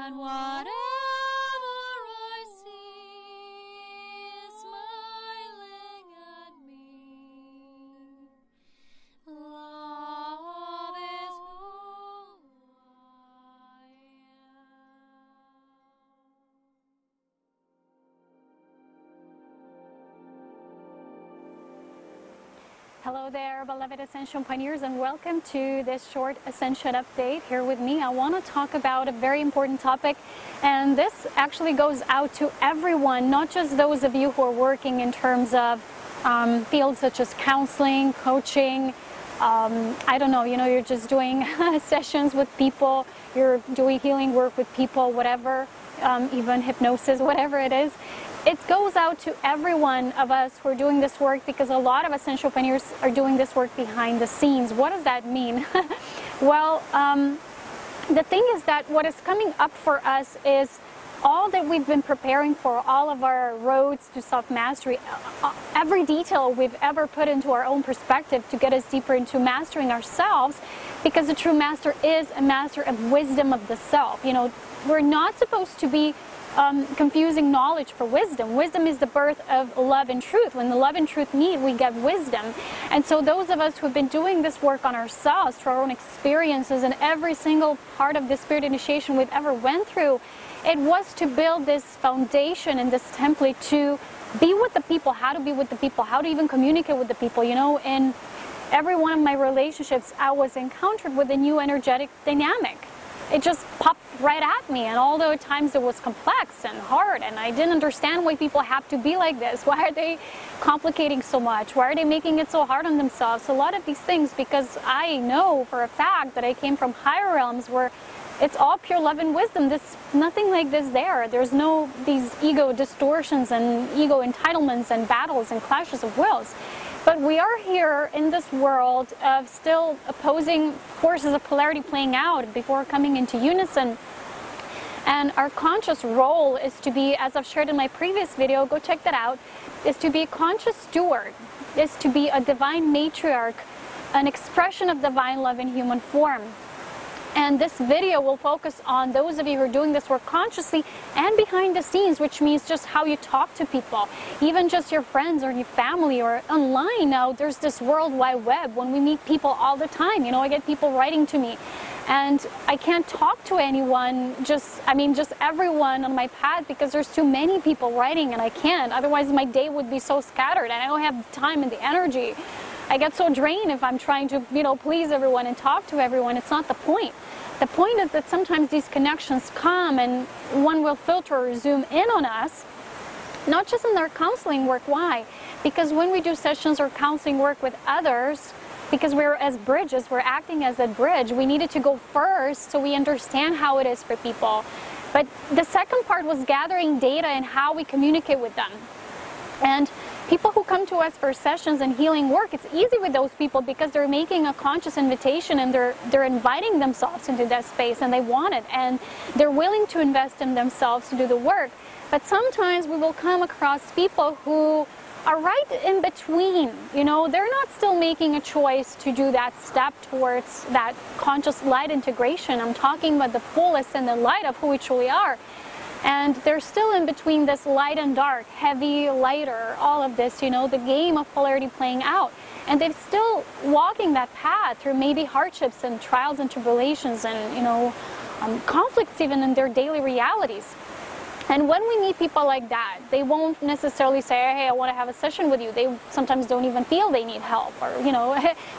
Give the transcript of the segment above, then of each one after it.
and whatever I see is smiling at me. Love is who I am. Hello there, beloved Ascension pioneers, and welcome to this short Ascension update. Here with me, I want to talk about a very important topic, and this actually goes out to everyone, not just those of you who are working in terms of fields such as counseling, coaching, I don't know, you're just doing sessions with people, you're doing healing work with people, whatever, even hypnosis, whatever it is. It goes out to every one of us who are doing this work, because a lot of Ascension pioneers are doing this work behind the scenes. What does that mean? Well, the thing is that what is coming up for us is all that we've been preparing for, all of our roads to self-mastery, every detail we've ever put into our own perspective to get us deeper into mastering ourselves, because the true master is a master of wisdom of the self. We're not supposed to be confusing knowledge for wisdom. Wisdom is the birth of love and truth. When the love and truth meet, we get wisdom. And so those of us who have been doing this work on ourselves, through our own experiences, and every single part of the spirit initiation we've ever went through, it was to build this foundation and this template to be with the people, how to be with the people, how to even communicate with the people. In every one of my relationships, I was encountered with a new energetic dynamic. It just popped right at me, and although at times it was complex and hard, and I didn't understand why people have to be like this, why are they complicating so much, why are they making it so hard on themselves, a lot of these things, because I know for a fact that I came from higher realms where it's all pure love and wisdom. There's nothing like this there. There's no these ego distortions and ego entitlements and battles and clashes of wills. But we are here in this world of still opposing forces of polarity playing out before coming into unison. And our conscious role is to be, as I've shared in my previous video, go check that out, is to be a conscious steward, is to be a divine matriarch, an expression of divine love in human form. And this video will focus on those of you who are doing this work consciously and behind the scenes, which means just how you talk to people, even just your friends or your family or online. Now there's this World Wide Web when we meet people all the time. I get people writing to me, and I can't talk to anyone, just everyone on my path, because there's too many people writing, and I can't. Otherwise my day would be so scattered, and I don't have the time and the energy. I get so drained if I'm trying to, please everyone and talk to everyone. It's not the point. The point is that sometimes these connections come and one will filter or zoom in on us, not just in their counseling work. Why? Because when we do sessions or counseling work with others, because we're as bridges, we're acting as a bridge, we needed to go first so we understand how it is for people. But the second part was gathering data and how we communicate with them. And people who come to us for sessions and healing work, it's easy with those people because they're making a conscious invitation, and they're inviting themselves into that space, and they want it, and they're willing to invest in themselves to do the work. But sometimes we will come across people who are right in between. They're not still making a choice to do that step towards that conscious light integration. I'm talking about the fullness and the light of who we truly are. And they're still in between this light and dark, heavy, lighter, all of this, the game of polarity playing out. And they're still walking that path through maybe hardships and trials and tribulations and, conflicts even in their daily realities. And when we meet people like that, they won't necessarily say, hey, I want to have a session with you. They sometimes don't even feel they need help, or,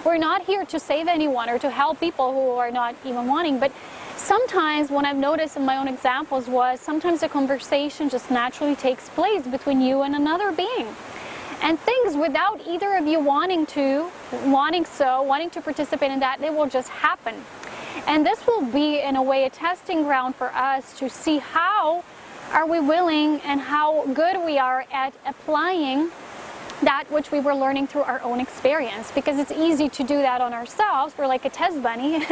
we're not here to save anyone or to help people who are not even wanting. But sometimes what I've noticed in my own examples was sometimes a conversation just naturally takes place between you and another being. And things without either of you wanting to participate in that, they will just happen. And this will be, in a way, a testing ground for us to see how are we willing and how good we are at applying that which we were learning through our own experience, because it's easy to do that on ourselves. We're like a test bunny.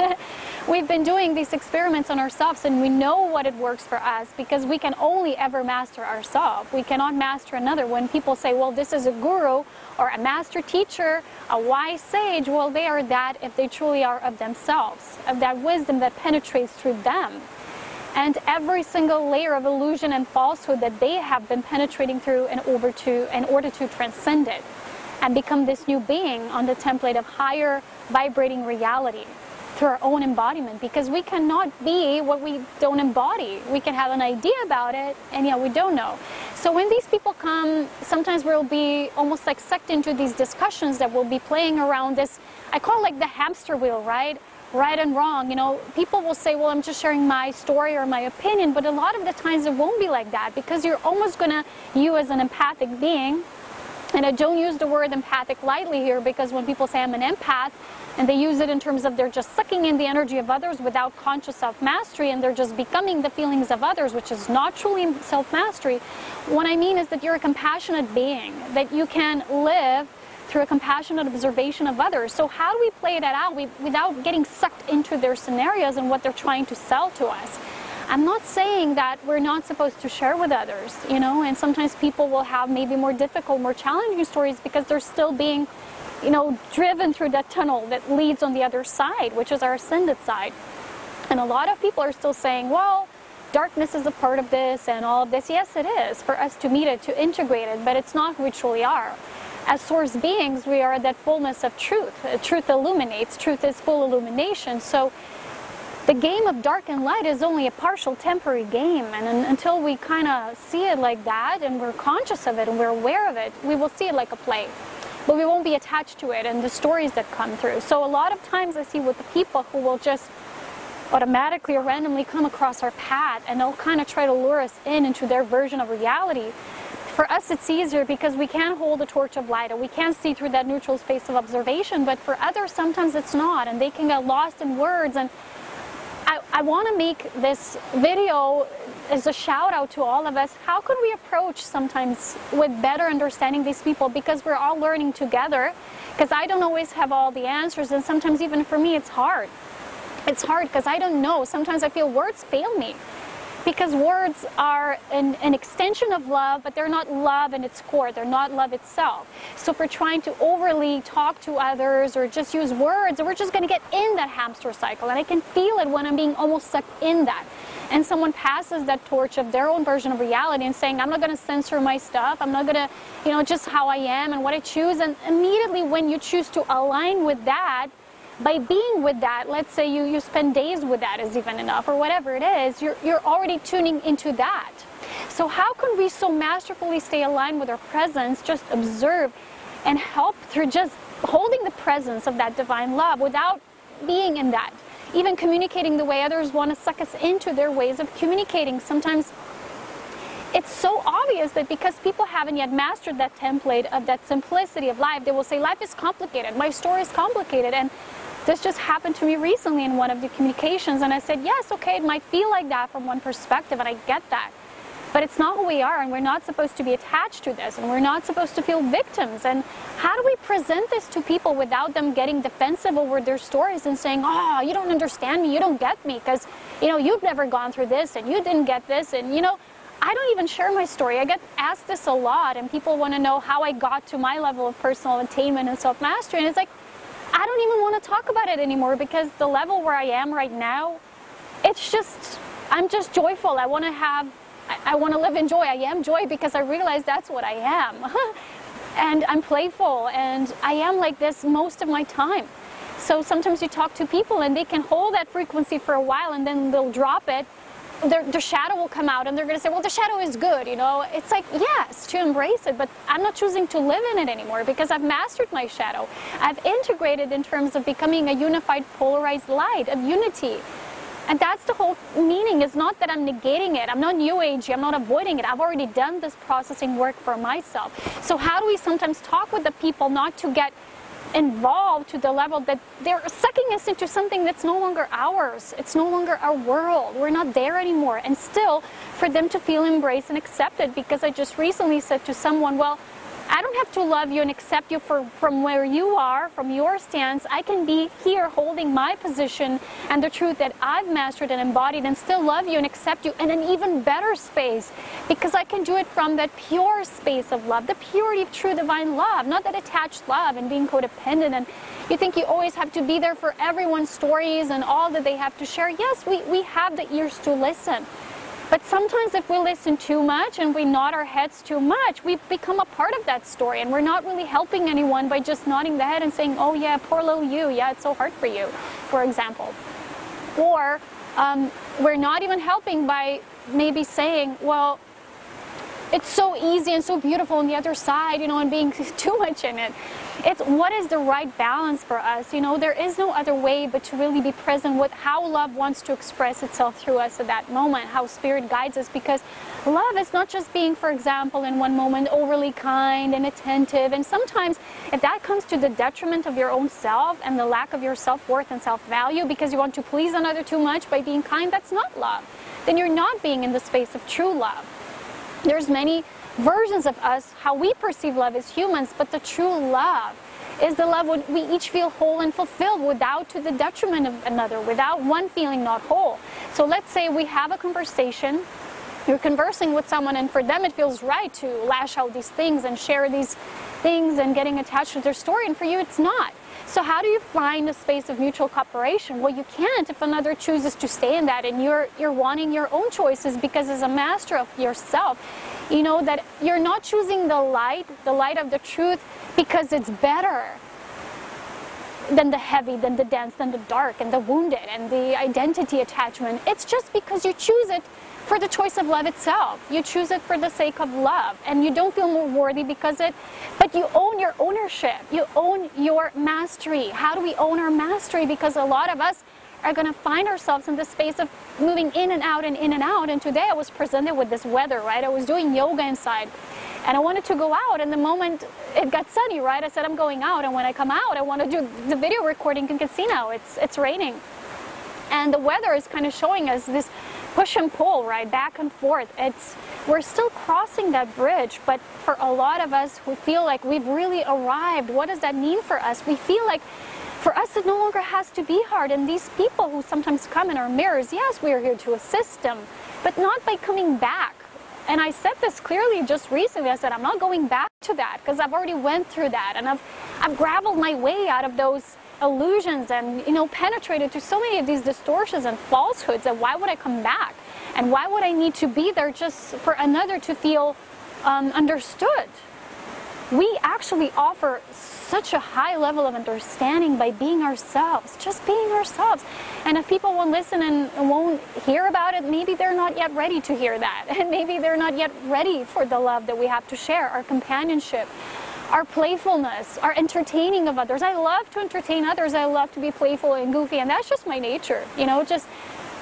We've been doing these experiments on ourselves, and we know what it works for us, because we can only ever master ourselves. We cannot master another. When people say, well, this is a guru or a master teacher, a wise sage, well, they are that if they truly are of themselves, of that wisdom that penetrates through them. and every single layer of illusion and falsehood that they have been penetrating through in order to transcend it and become this new being on the template of higher vibrating reality through our own embodiment, because we cannot be what we don't embody. We can have an idea about it, and yet we don't know. So when these people come, sometimes we'll be almost like sucked into these discussions that will be playing around this, I call it like the hamster wheel, right? Right and wrong. You know, people will say, well, I'm just sharing my story or my opinion, but a lot of the times it won't be like that, because you're almost gonna, you as an empathic being, and I don't use the word empathic lightly here, because when people say I'm an empath, and they use it in terms of they're just sucking in the energy of others without conscious self-mastery, and they're just becoming the feelings of others, which is not truly self-mastery. What I mean is that you're a compassionate being, that you can live through a compassionate observation of others. So how do we play that out without getting sucked into their scenarios and what they're trying to sell to us? I'm not saying that we're not supposed to share with others, you know, and sometimes people will have maybe more difficult, more challenging stories because they're still being, you know, driven through that tunnel that leads on the other side, which is our ascended side. And a lot of people are still saying, well, darkness is a part of this and all of this. Yes, it is, for us to meet it, to integrate it, but it's not who we truly are. As source beings, we are that fullness of truth. Truth illuminates. Truth is full illumination. So the game of dark and light is only a partial, temporary game, and until we kind of see it like that, and we're conscious of it, and we're aware of it, we will see it like a play. But we won't be attached to it and the stories that come through. So a lot of times I see with the people who will just automatically or randomly come across our path, and they'll kind of try to lure us into their version of reality. For us it's easier because we can hold the torch of light, or we can see through that neutral space of observation, but for others sometimes it's not, and they can get lost in words. And I want to make this video as a shout out to all of us. How could we approach sometimes with better understanding these people, because we're all learning together, because I don't always have all the answers, and sometimes even for me it's hard. It's hard because I don't know. Sometimes I feel words fail me, because words are an extension of love, but they're not love in its core. They're not love itself. So if we're trying to overly talk to others or just use words, we're just going to get in that hamster cycle. And I can feel it when I'm being almost sucked in that. And someone passes that torch of their own version of reality and saying, I'm not going to censor my stuff. I'm not going to, you know, just how I am and what I choose. And immediately when you choose to align with that, by being with that, let's say you spend days with that is even enough, or whatever it is, you're already tuning into that. So how can we so masterfully stay aligned with our presence, just observe and help through just holding the presence of that divine love without being in that, even communicating the way others want to suck us into their ways of communicating. Sometimes it's so obvious that because people haven't yet mastered that template of that simplicity of life, they will say, life is complicated, my story is complicated. And this just happened to me recently in one of the communications, and I said, yes, okay, it might feel like that from one perspective, and I get that. But it's not who we are, and we're not supposed to be attached to this, and we're not supposed to feel victims. And how do we present this to people without them getting defensive over their stories and saying, oh, you don't understand me, you don't get me, because, you know, you've never gone through this, and you didn't get this, and, you know, I don't even share my story. I get asked this a lot, and people want to know how I got to my level of personal attainment and self-mastery, and it's like, I don't even want to talk about it anymore, because the level where I am right now, it's just, I'm just joyful. I want to live in joy. I am joy because I realize that's what I am. And I'm playful, and I am like this most of my time. So sometimes you talk to people and they can hold that frequency for a while, and then they'll drop it. Their shadow will come out, and they're going to say, well, the shadow is good, you know. It's like, yes, to embrace it, but I'm not choosing to live in it anymore because I've mastered my shadow. I've integrated in terms of becoming a unified, polarized light of unity. And that's the whole meaning. It's not that I'm negating it. I'm not new agey. I'm not avoiding it. I've already done this processing work for myself. So how do we sometimes talk with the people not to get involved to the level that they're sucking us into something that's no longer ours. It's no longer our world. We're not there anymore. And still for them to feel embraced and accepted, because I just recently said to someone, well, I don't have to love you and accept you from where you are, from your stance. I can be here holding my position and the truth that I've mastered and embodied, and still love you and accept you in an even better space, because I can do it from that pure space of love, the purity of true divine love, not that attached love and being codependent. And you think you always have to be there for everyone's stories and all that they have to share. Yes, we have the ears to listen. But sometimes if we listen too much and we nod our heads too much, we become a part of that story, and we're not really helping anyone by just nodding the head and saying, oh yeah, poor little you, yeah, it's so hard for you, for example. Or we're not even helping by maybe saying, well, it's so easy and so beautiful on the other side, you know, and being too much in it. It's what is the right balance for us. You know, there is no other way but to really be present with how love wants to express itself through us at that moment, how spirit guides us, because love is not just being, for example, in one moment overly kind and attentive. And sometimes if that comes to the detriment of your own self and the lack of your self-worth and self-value because you want to please another too much by being kind, that's not love. Then you're not being in the space of true love. There's many versions of us, how we perceive love as humans, but the true love is the love when we each feel whole and fulfilled without to the detriment of another, without one feeling not whole. So let's say we have a conversation, you're conversing with someone, and for them it feels right to lash out these things and share these things and getting attached to their story, and for you it's not. So how do you find a space of mutual cooperation? Well, you can't if another chooses to stay in that, and you're wanting your own choices, because as a master of yourself, you know that you're not choosing the light of the truth because it's better than the heavy, than the dense, than the dark, and the wounded, and the identity attachment. It's just because you choose it for the choice of love itself. You choose it for the sake of love, and you don't feel more worthy because but you own your ownership. You own your mastery. How do we own our mastery? Because a lot of us are going to find ourselves in the space of moving in and out and in and out. And today I was presented with this weather, right? I was doing yoga inside, and I wanted to go out, and the moment it got sunny, right, I said I'm going out, and when I come out I want to do the video recording. You can see now it's raining, and the weather is kind of showing us this push and pull, right, back and forth. We're still crossing that bridge, but for a lot of us who feel like we've really arrived, what does that mean for us? We feel like for us it no longer has to be hard, and these people who sometimes come in our mirrors, yes, we are here to assist them, but not by coming back. And I said this clearly just recently. I said I'm not going back to that, because I've already went through that, and I've graveled my way out of those illusions and, you know, penetrated to so many of these distortions and falsehoods, and why would I come back? And why would I need to be there just for another to feel understood? We actually offer such a high level of understanding by being ourselves, just being ourselves. And if people won't listen and won't hear about it, maybe they're not yet ready to hear that. And maybe they're not yet ready for the love that we have to share, our companionship, our playfulness, our entertaining of others. I love to entertain others. I love to be playful and goofy, and that's just my nature. You know, just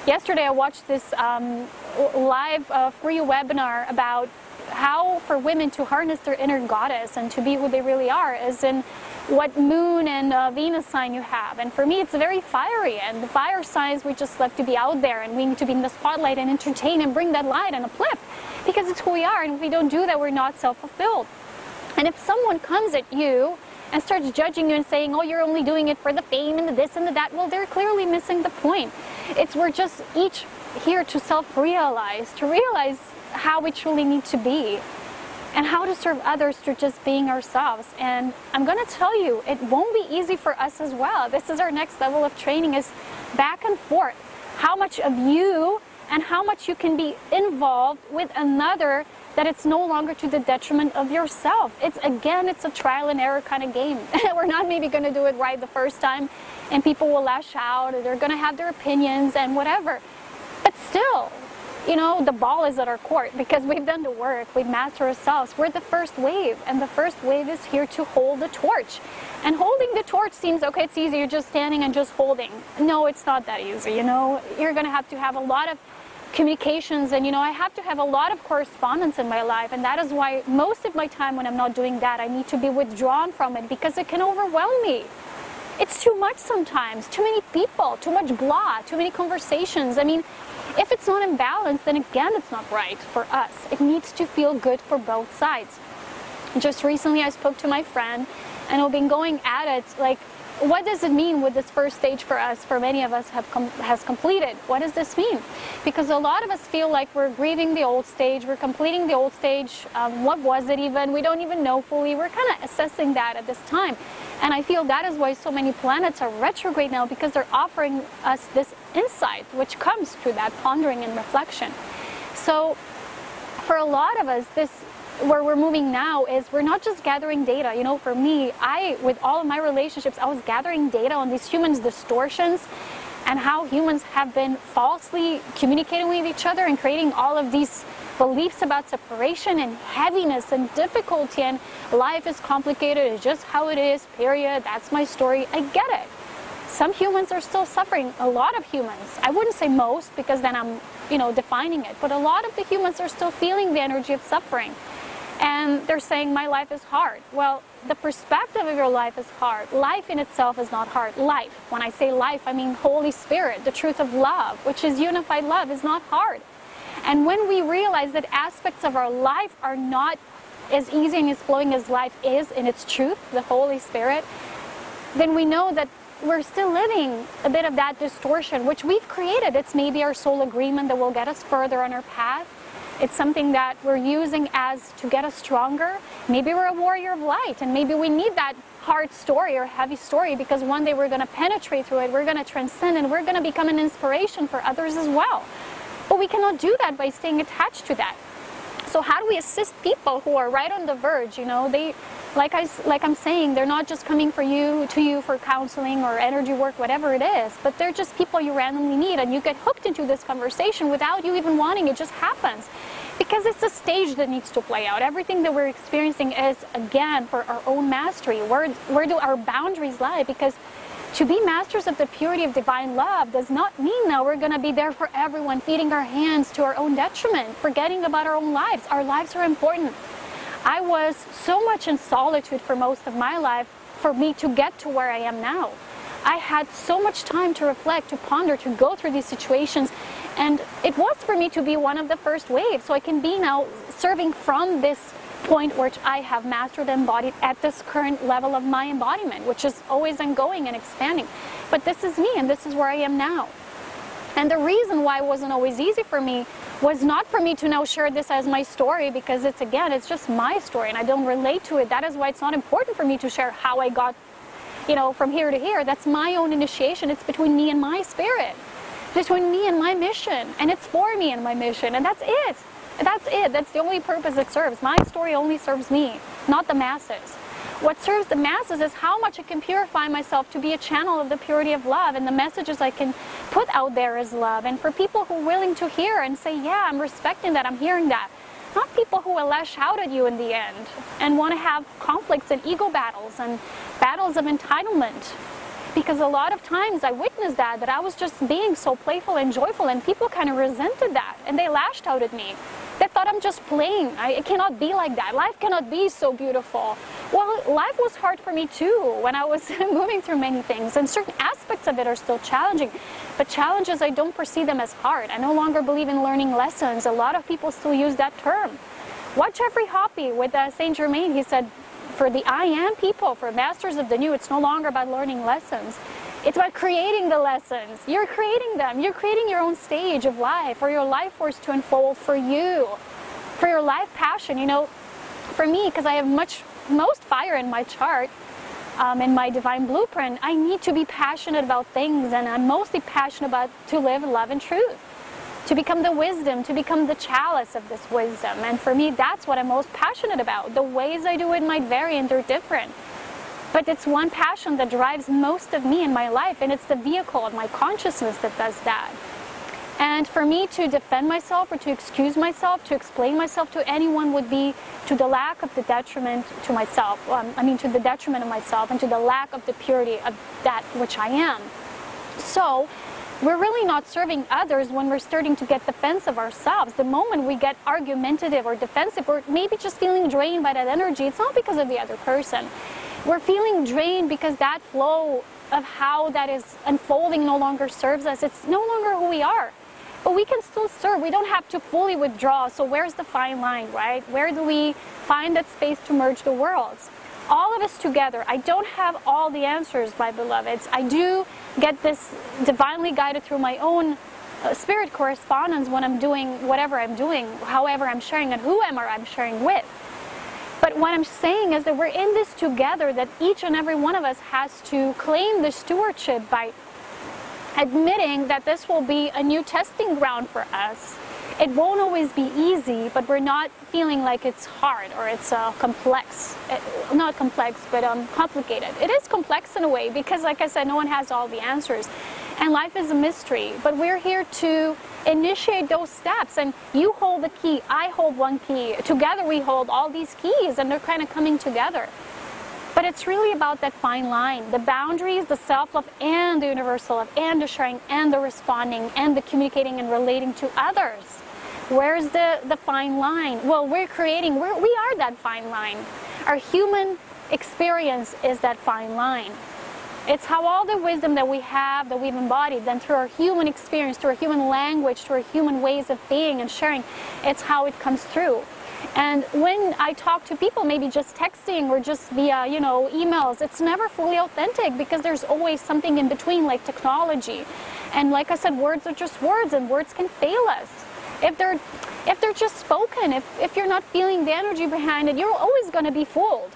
yesterday I watched this live free webinar about how for women to harness their inner goddess and to be who they really are, as in what moon and Venus sign you have. And for me it's very fiery, and the fire signs, we just love to be out there, and we need to be in the spotlight and entertain and bring that light and uplift, because it's who we are, and if we don't do that, we're not self-fulfilled. And if someone comes at you and starts judging you and saying, oh, you're only doing it for the fame and the this and the that, well, they're clearly missing the point. We're just each here to self-realize, to realize how we truly need to be and how to serve others through just being ourselves. And I'm going to tell you, it won't be easy for us as well. This is our next level of training, is back and forth. How much of you and how much you can be involved with another, that it's no longer to the detriment of yourself. It's a trial and error kind of game. We're not maybe going to do it right the first time, and people will lash out, or they're going to have their opinions and whatever. But still, you know, the ball is at our court, because we've done the work, we've mastered ourselves. We're the first wave, and the first wave is here to hold the torch. And holding the torch seems, okay, it's easy, you're just standing and just holding. No, it's not that easy, you know. You're going to have a lot of communications, and, you know, I have to have a lot of correspondence in my life, and that is why most of my time when I'm not doing that, I need to be withdrawn from it, because it can overwhelm me. It's too much sometimes, too many people, too much blah, too many conversations. I mean, if it's not in balance, then again, it's not right for us. It needs to feel good for both sides. Just recently I spoke to my friend, and we've been going at it like, what does it mean with this first stage for us, for many of us has completed? What does this mean? Because a lot of us feel like we're grieving the old stage, we're completing the old stage. What was it even? We don't even know fully. We're kind of assessing that at this time. And I feel that is why so many planets are retrograde now, because they're offering us this insight, which comes through that pondering and reflection. So for a lot of us, this where we're moving now is we're not just gathering data. You know, for me, with all of my relationships, I was gathering data on these humans' distortions and how humans have been falsely communicating with each other and creating all of these beliefs about separation and heaviness and difficulty, and life is complicated, it's just how it is, period, that's my story. I get it. Some humans are still suffering, a lot of humans. I wouldn't say most, because then I'm, defining it, but a lot of the humans are still feeling the energy of suffering. And they're saying, my life is hard. Well, the perspective of your life is hard. Life in itself is not hard. Life, when I say life, I mean Holy Spirit, the truth of love, which is unified love, is not hard. And when we realize that aspects of our life are not as easy and as flowing as life is in its truth, the Holy Spirit, then we know that we're still living a bit of that distortion, which we've created. It's maybe our soul agreement that will get us further on our path. It's something that we're using as to get us stronger. Maybe we're a warrior of light, and maybe we need that hard story or heavy story because one day we're going to penetrate through it, we're going to transcend, and we're going to become an inspiration for others as well. But we cannot do that by staying attached to that. So how do we assist people who are right on the verge? They, like I'm saying, they're not just coming to you for counseling or energy work, whatever it is, but they're just people you randomly meet, and you get hooked into this conversation without you even wanting. It just happens because it's a stage that needs to play out. Everything that we're experiencing is, again, for our own mastery. Where do our boundaries lie? Because to be masters of the purity of divine love does not mean that we're going to be there for everyone, feeding our hands to our own detriment, forgetting about our own lives. Our lives are important. I was so much in solitude for most of my life for me to get to where I am now. I had so much time to reflect, to ponder, to go through these situations, and it was for me to be one of the first waves. So I can be now serving from this point which I have mastered and embodied at this current level of my embodiment, which is always ongoing and expanding. But this is me, and this is where I am now. And the reason why it wasn't always easy for me was not for me to now share this as my story, because it's just my story and I don't relate to it. That is why it's not important for me to share how I got, from here to here. That's my own initiation. It's between me and my spirit, between me and my mission, and it's for me and my mission, and that's it. That's it. That's the only purpose it serves. My story only serves me, not the masses. What serves the masses is how much I can purify myself to be a channel of the purity of love, and the messages I can put out there is love. And for people who are willing to hear and say, yeah, I'm respecting that, I'm hearing that. Not people who will lash out at you in the end and want to have conflicts and ego battles and battles of entitlement. Because a lot of times I witnessed that I was just being so playful and joyful, and people kind of resented that and they lashed out at me. They thought I'm just playing. It cannot be like that. Life cannot be so beautiful. Well, life was hard for me too when I was moving through many things, and certain aspects of it are still challenging. But challenges, I don't perceive them as hard. I no longer believe in learning lessons. A lot of people still use that term. Watch Jeffrey Hoppe with Saint Germain. He said, for the I am people, for masters of the new, it's no longer about learning lessons. It's about creating the lessons. You're creating them. You're creating your own stage of life, for your life force to unfold for you, for your life passion. For me, because I have most fire in my chart, in my divine blueprint, I need to be passionate about things, and I'm mostly passionate about to live love and truth, to become the wisdom, to become the chalice of this wisdom. And for me, that's what I'm most passionate about. The ways I do it might vary and they're different. But it's one passion that drives most of me in my life, and it's the vehicle of my consciousness that does that. And for me to defend myself or to excuse myself, to explain myself to anyone would be to the lack of the detriment to myself. To the detriment of myself and to the lack of the purity of that which I am. So we're really not serving others when we're starting to get defensive ourselves. The moment we get argumentative or defensive, or maybe just feeling drained by that energy, it's not because of the other person. We're feeling drained because that flow of how that is unfolding no longer serves us. It's no longer who we are. but we can still serve. We don't have to fully withdraw. So where's the fine line, right? Where do we find that space to merge the worlds? All of us together. I don't have all the answers, my beloveds. I do get this divinely guided through my own spirit correspondence when I'm doing whatever I'm doing, however I'm sharing, and whoever I'm sharing with. But what I'm saying is that we're in this together, that each and every one of us has to claim the stewardship by admitting that this will be a new testing ground for us. It won't always be easy, but we're not feeling like it's hard or it's complex. Not complex, but complicated. It is complex in a way because, like I said, no one has all the answers. And life is a mystery. But we're here to initiate those steps. And you hold the key, I hold one key. Together we hold all these keys, and they're kind of coming together. But it's really about that fine line. The boundaries, the self-love, and the universal love, and the sharing, and the responding, and the communicating and relating to others. Where's the fine line? Well, we are that fine line. Our human experience is that fine line. It's how all the wisdom that we have, that we've embodied, then through our human experience, through our human language, through our human ways of being and sharing, it's how it comes through. And when I talk to people, maybe just texting or just via, emails, it's never fully authentic because there's always something in between, like technology. And like I said, words are just words, and words can fail us. If they're just spoken, if you're not feeling the energy behind it, you're always going to be fooled.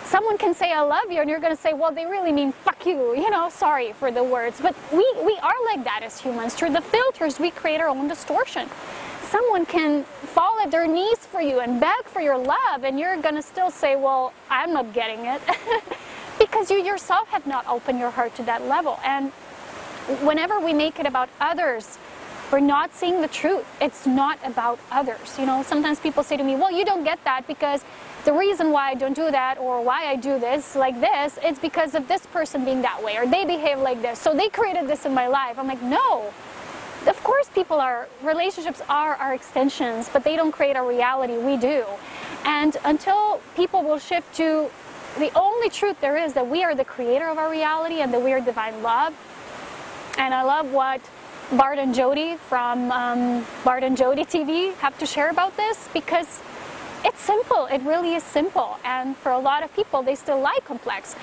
Someone can say I love you, and you're going to say, well, they really mean fuck you, sorry for the words. But we are like that as humans. Through the filters, we create our own distortion. Someone can fall at their knees for you and beg for your love, and you're going to still say, well, I'm not getting it. Because you yourself have not opened your heart to that level. And whenever we make it about others, we're not seeing the truth. It's not about others. Sometimes people say to me, well, you don't get that because the reason why I don't do that or why I do this like this, it's because of this person being that way or they behave like this. So they created this in my life. I'm like, no. Of course relationships are our extensions, but they don't create our reality. We do. And until people will shift to the only truth there is, that we are the creator of our reality and that we are divine love. And I love what Bart and Jody from Bart and Jody TV have to share about this, because it's simple. It really is simple. And for a lot of people, they still like complex.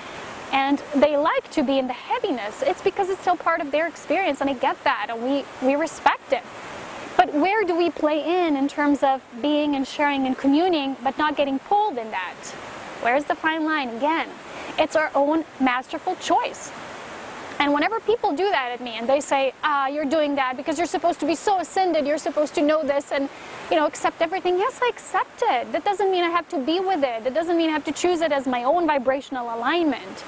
And they like to be in the heaviness. It's because it's still part of their experience, and I get that, and we respect it. But where do we play in terms of being and sharing and communing, but not getting pulled in that? Where's the fine line? Again, it's our own masterful choice. And whenever people do that at me and they say, you're doing that because you're supposed to be so ascended, you're supposed to know this and, accept everything. Yes, I accept it. That doesn't mean I have to be with it. It doesn't mean I have to choose it as my own vibrational alignment.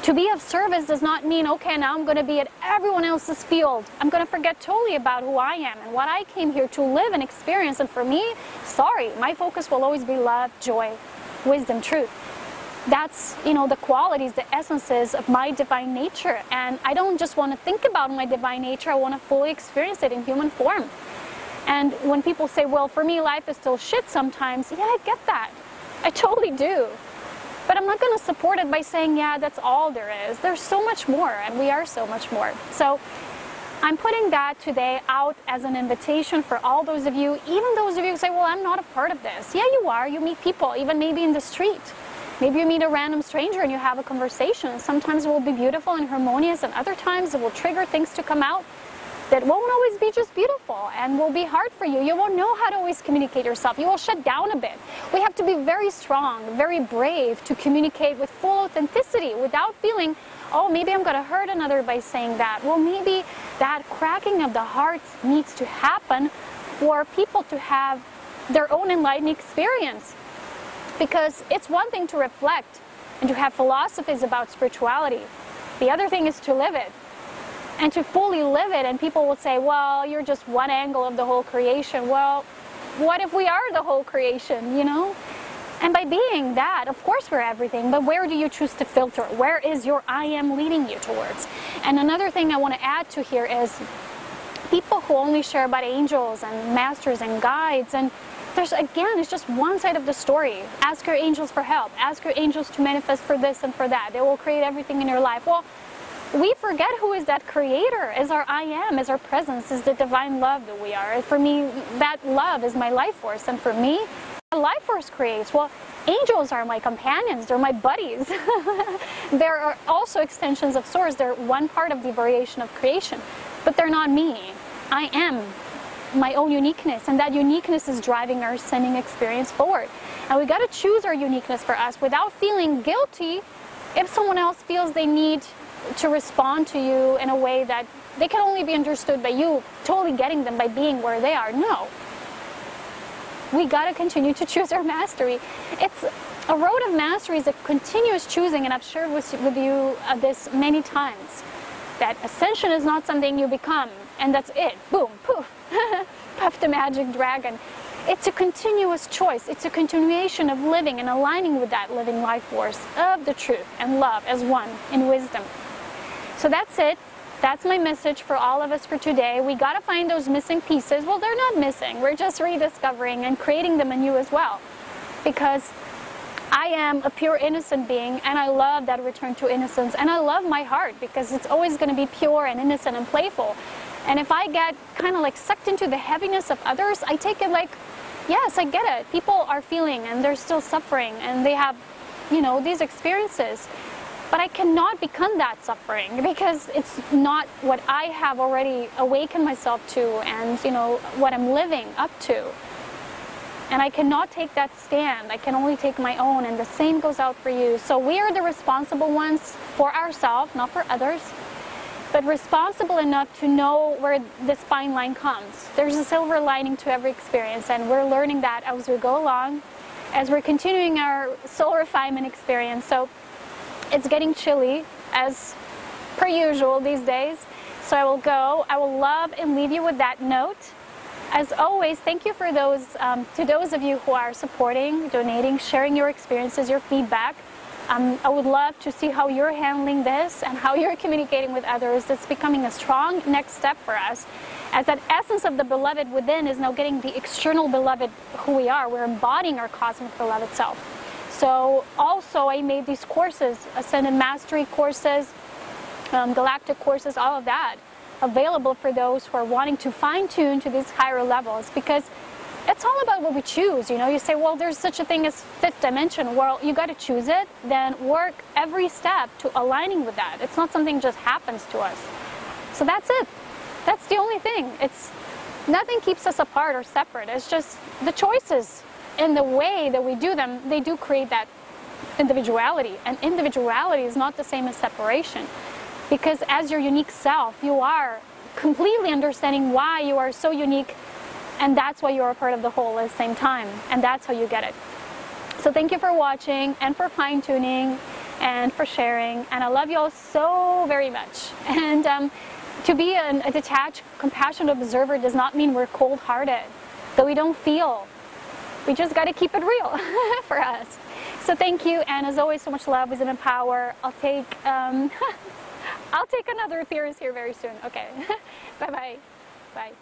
To be of service does not mean, okay, now I'm going to be at everyone else's field. I'm going to forget totally about who I am and what I came here to live and experience. And for me, sorry, my focus will always be love, joy, wisdom, truth. That's, the qualities, the essences of my divine nature. And I don't just want to think about my divine nature, I want to fully experience it in human form. And when people say, well, for me, life is still shit sometimes, yeah, I get that. I totally do. But I'm not going to support it by saying, yeah, that's all there is. There's so much more, and we are so much more. So I'm putting that today out as an invitation for all those of you, even those of you who say, well, I'm not a part of this. Yeah, you are. You meet people, even maybe in the street. Maybe you meet a random stranger and you have a conversation. Sometimes it will be beautiful and harmonious, and other times it will trigger things to come out that won't always be just beautiful and will be hard for you. You won't know how to always communicate yourself. You will shut down a bit. We have to be very strong, very brave to communicate with full authenticity without feeling, oh, maybe I'm going to hurt another by saying that. Well, maybe that cracking of the heart needs to happen for people to have their own enlightening experience. Because it's one thing to reflect and to have philosophies about spirituality. The other thing is to live it. And to fully live it, and people will say, well, you're just one angle of the whole creation. Well, what if we are the whole creation, And by being that, of course we're everything, but where do you choose to filter? Where is your I am leading you towards? And another thing I want to add to here is people who only share about angels and masters and guides, and it's just one side of the story. Ask your angels for help. Ask your angels to manifest for this and for that. They will create everything in your life. Well, we forget who is that creator, is our I am, is our presence, is the divine love that we are. For me, that love is my life force, and for me, the life force creates. Well, angels are my companions, they're my buddies. There are also extensions of source, they're one part of the variation of creation, but they're not me. I am my own uniqueness, and that uniqueness is driving our ascending experience forward. And we got to choose our uniqueness for us without feeling guilty if someone else feels they need to respond to you in a way that they can only be understood by you totally getting them by being where they are. No. We got to continue to choose our mastery. It's a road of mastery, is a continuous choosing, and I've shared with you this many times, that ascension is not something you become and that's it, boom, poof, puff the magic dragon. It's a continuous choice. It's a continuation of living and aligning with that living life force of the truth and love as one in wisdom. So that's it. That's my message for all of us for today. We got to find those missing pieces. Well, they're not missing. We're just rediscovering and creating them anew as well. Because I am a pure innocent being, and I love that return to innocence. And I love my heart because it's always going to be pure and innocent and playful. And if I get kind of like sucked into the heaviness of others, I take it like, yes, I get it. People are feeling and they're still suffering and they have, you know, these experiences. But I cannot become that suffering because it's not what I have already awakened myself to and, you know, what I'm living up to. And I cannot take that stand. I can only take my own, and the same goes out for you. So we are the responsible ones for ourselves, not for others, but responsible enough to know where this fine line comes. There's a silver lining to every experience, and we're learning that as we go along, as we're continuing our soul refinement experience. So it's getting chilly, as per usual these days. So I will go. I will love and leave you with that note. As always, thank you for those, to those of you who are supporting, donating, sharing your experiences, your feedback. I would love to see how you're handling this and how you're communicating with others. It's becoming a strong next step for us, as that essence of the beloved within is now getting the external beloved who we are. We're embodying our cosmic beloved self. So also I made these courses, Ascended Mastery courses, galactic courses, all of that, available for those who are wanting to fine-tune to these higher levels, because it's all about what we choose. You know, you say, well, there's such a thing as fifth dimension. Well, you got to choose it, then work every step to aligning with that. It's not something just happens to us. So that's it. That's the only thing. It's nothing keeps us apart or separate. It's just the choices and the way that we do them, they do create that individuality. And individuality is not the same as separation. Because as your unique self, you are completely understanding why you are so unique, and that's why you're a part of the whole at the same time, and that's how you get it. So thank you for watching, and for fine-tuning, and for sharing, and I love you all so very much. And to be a detached, compassionate observer does not mean we're cold-hearted, that we don't feel. We just got to keep it real for us. So thank you, and as always, so much love, wisdom, and power. I'll take another theorist here very soon. Okay. Bye-bye. Bye.